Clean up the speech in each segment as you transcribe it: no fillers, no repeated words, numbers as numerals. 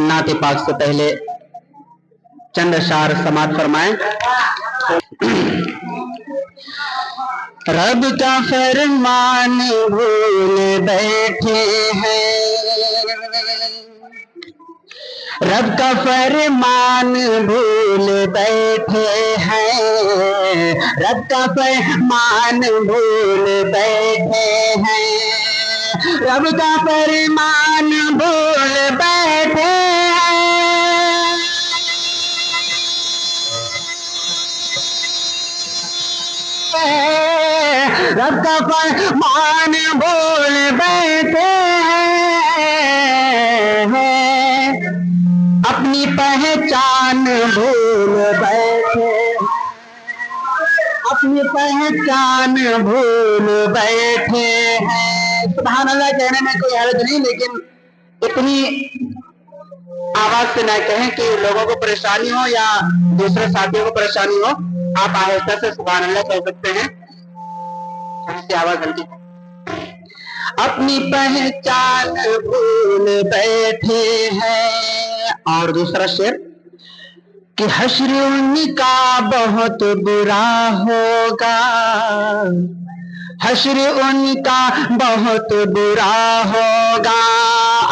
नात पाक से पहले चंद अशार समात फरमाएं। रब का फरमान भूल बैठे हैं, रब का फरमान भूल बैठे हैं, रब का फरमान भूल बैठे हैं, रब का फरमान भूल बैठे हैं, रब का फरमान भूल बैठे हैं, अपनी पहचान भूल बैठे, अपनी पहचान भूल बैठे हैं। सुभान अल्लाह कहने में कोई हर्ज नहीं, लेकिन इतनी आवाज से ना कहें कि लोगों को परेशानी हो या दूसरे साथियों को परेशानी हो। आप आहिस्ता से सुभान अल्लाह कह सकते हैं, इसकी आवाज हल्की। अपनी पहचान भूल बैठे हैं। और दूसरा शेर कि हश्र उनका बहुत बुरा होगा, हश्र उनका बहुत बुरा होगा।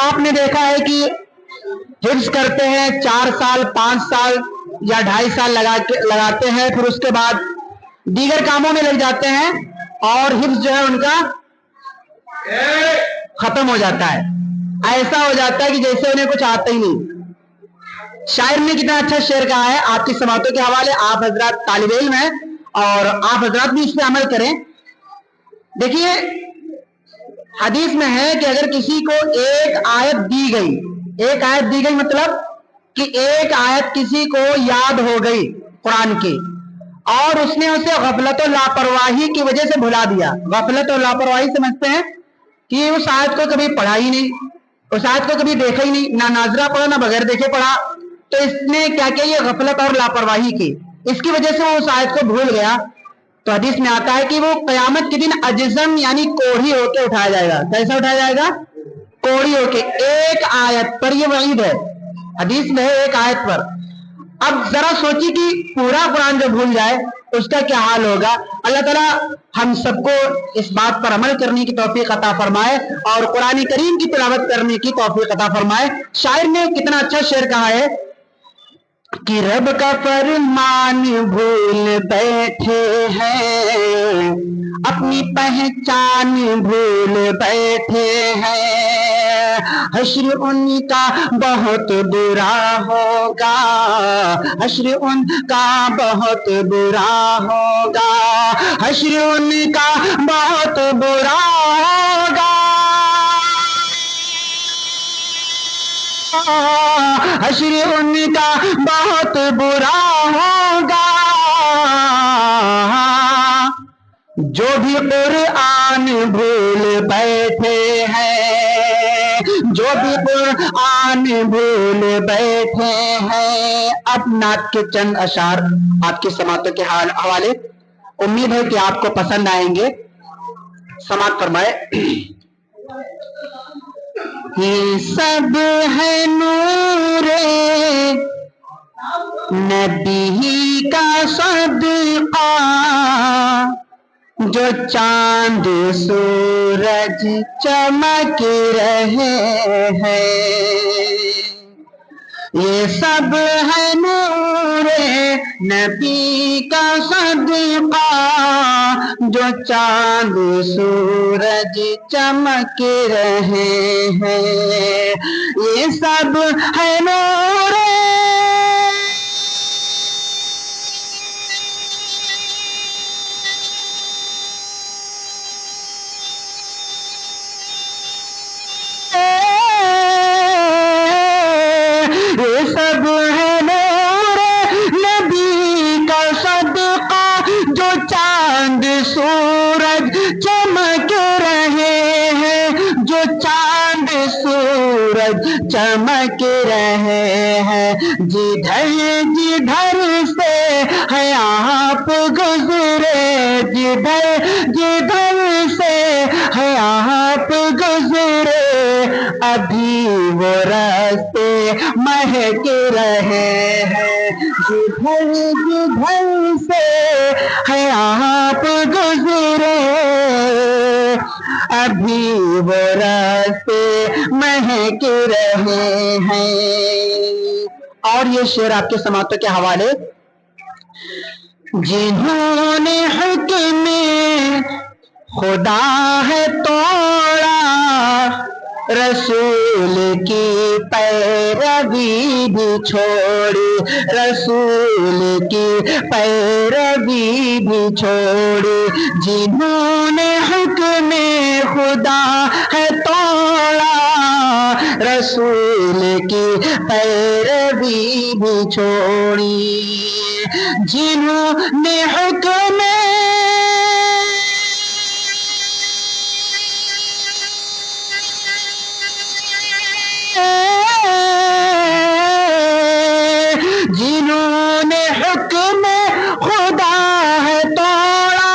आपने देखा है कि हिफ्ज करते हैं 4 साल 5 साल या 2.5 साल लगाते हैं, फिर उसके बाद दीगर कामों में लग जाते हैं और हिफ्ज जो है उनका खत्म हो जाता है। ऐसा हो जाता है कि जैसे उन्हें कुछ आता ही नहीं। शायर ने कितना अच्छा शेर कहा है, आपकी समातों के हवाले। आप हजरात तालिब इल्म हैं और आप हजरात भी इस पे अमल करें। देखिए हदीस में है कि अगर किसी को एक आयत दी गई, एक आयत दी गई मतलब कि एक आयत किसी को याद हो गई कुरान की और उसने उसे गफलत और लापरवाही की वजह से भुला दिया। गफलत और लापरवाही समझते हैं कि उस आयत को कभी पढ़ा ही नहीं, उस आयत को कभी देखा ही नहीं, ना नाजरा पढ़ा ना बगैर देखे पढ़ा, तो इसने क्या किया, ये गफलत और लापरवाही की, इसकी वजह से वो उस आयत को भूल गया। तो हदीस में आता है कि वो कयामत के दिन अजज़म यानी कोढ़ी होके उठाया जाएगा। कैसा उठाया जाएगा? कोढ़ी होके। एक आयत पर, ये वईद है, हदीस में है एक आयत पर। अब जरा सोचिए कि पूरा कुरान जो भूल जाए उसका क्या हाल होगा। अल्लाह ताला हम सबको इस बात पर अमल करने की तौफीक अता फरमाए और कुरान करीम की तिलावत करने की तौफीक अता फरमाए। शायर ने कितना अच्छा शेर कहा है कि रब का फरमान भूल बैठे हैं, अपनी पहचान भूल बैठे हैं, हश्र उनका बहुत बुरा होगा, हश्र उनका बहुत बुरा होगा, हश्र उनका बहुत बुरा होगा, हश्र उनका बहुत बुरा होगा। जो भी कुरान भूल बैठे हैं, जो भी कुरान भूल बैठे हैं। अब नात के चंद अशार आपकी समातों के हवाले, उम्मीद है कि आपको पसंद आएंगे। समात फरमाए। ये सब है नूरे नबी का सदका, जो चांद सूरज चमक रहे हैं। ये सब है नूरे नबी का सदका, जो चांद सूरज चमक रहे हैं। ये सब है नूरे सूरज चमक रहे हैं, जो चांद सूरज चमक रहे हैं। जिधर जिधर से है आप गुजरे, जिधर जिधर से है आप गुजरे, अभी वो راستے مہک رہے ہیں جدھر جدھر سے ہے آپ گزرے ابھی وہ راستے مہک رہے ہیں. اور یہ شعر آپ کے سماعتوں کے حوالے. جنہوں نے حکم خدا ہے توڑا رسول کی پیروی بھی چھوڑی رسول کی پیروی بھی چھوڑی جنہوں نے حکم خدا ہے توڑا رسول کی پیروی بھی چھوڑی جنہوں نے حکم جنہوں نے حکم خدا ہے توڑا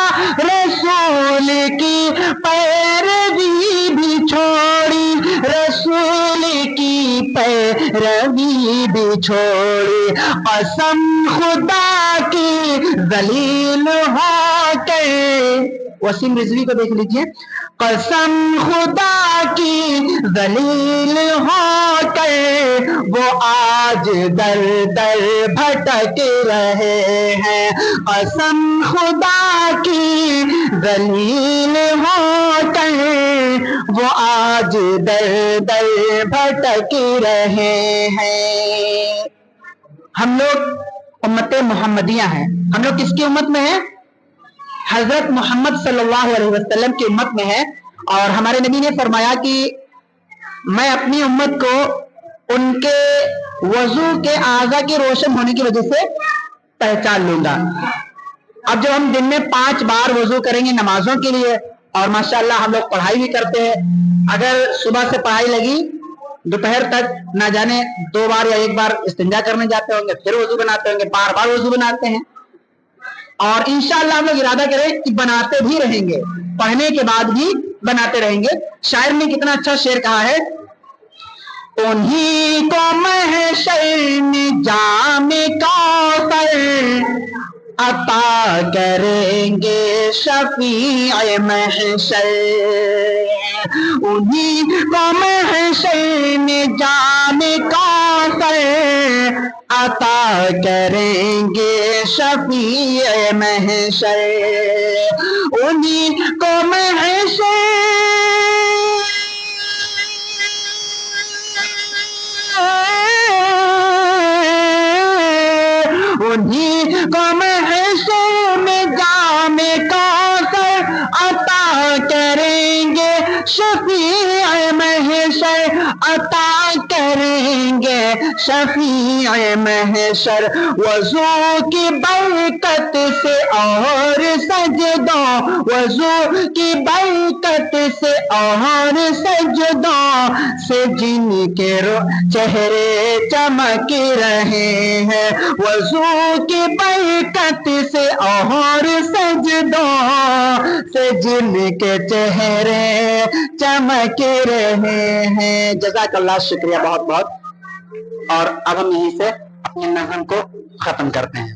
رسول کی پیروی بھی چھوڑی رسول کی پیروی بھی چھوڑی قسم خدا کی ذلیل ہو کے وسیم رضوی کو دیکھ لیجئے قسم خدا کی ذلیل ہو کے وہ آج در در بھٹک رہے ہیں قسم خدا کی ذلیل ہو کے وہ آج در در بھٹک رہے ہیں. ہم لوگ امت محمدیہ ہیں. ہم لوگ کس کی امت میں ہیں؟ حضرت محمد صلی اللہ علیہ وسلم کی امت میں ہے. اور ہمارے نبی نے فرمایا کہ میں اپنی امت کو ان کے وضو کے اعضاء کے روشن ہونے کی وجہ سے پہچان لوں گا. اب جب ہم دن میں 5 بار وضو کریں گے نمازوں کے لیے اور ماشاءاللہ ہم لوگ پڑھائی بھی کرتے ہیں اگر صبح سے پڑھائی لگی دوپہر تک نہ جانے 2 بار یا 1 بار استنجا کرنے جاتے ہوں گے پھر وضو بناتے ہوں گے بار بار وضو بناتے ہیں اور انشاءاللہ ہم لوگ ارادہ کریں کہ بناتے بھی رہیں گے پڑھنے کے بعد بھی بناتے رہیں گے. شاعر نے کتنا اچھا شعر کہا ہے انہی کو محشر میں جام کوثر عطا کریں گے شفیع محشر انہی کو محشر میں جام کوثر عطا کریں گے شفیع محشر انہی کو محشر انہی کو محشر میں جام کوثر عطا کریں گے شفیع محشر عطا کریں گے شفیع محشر وضو کی برکت سے اور سجدوں وضو کی برکت سے اور سجدوں سے جن کے چہرے چمک رہے ہیں وضو کی برکت سے اور سجدوں سے جن کے چہرے چمک رہے ہیں. جزاک اللہ شکریہ بہت بہت. اور اب ہم یہیں سے اپنی نظم کو ختم کرتے ہیں.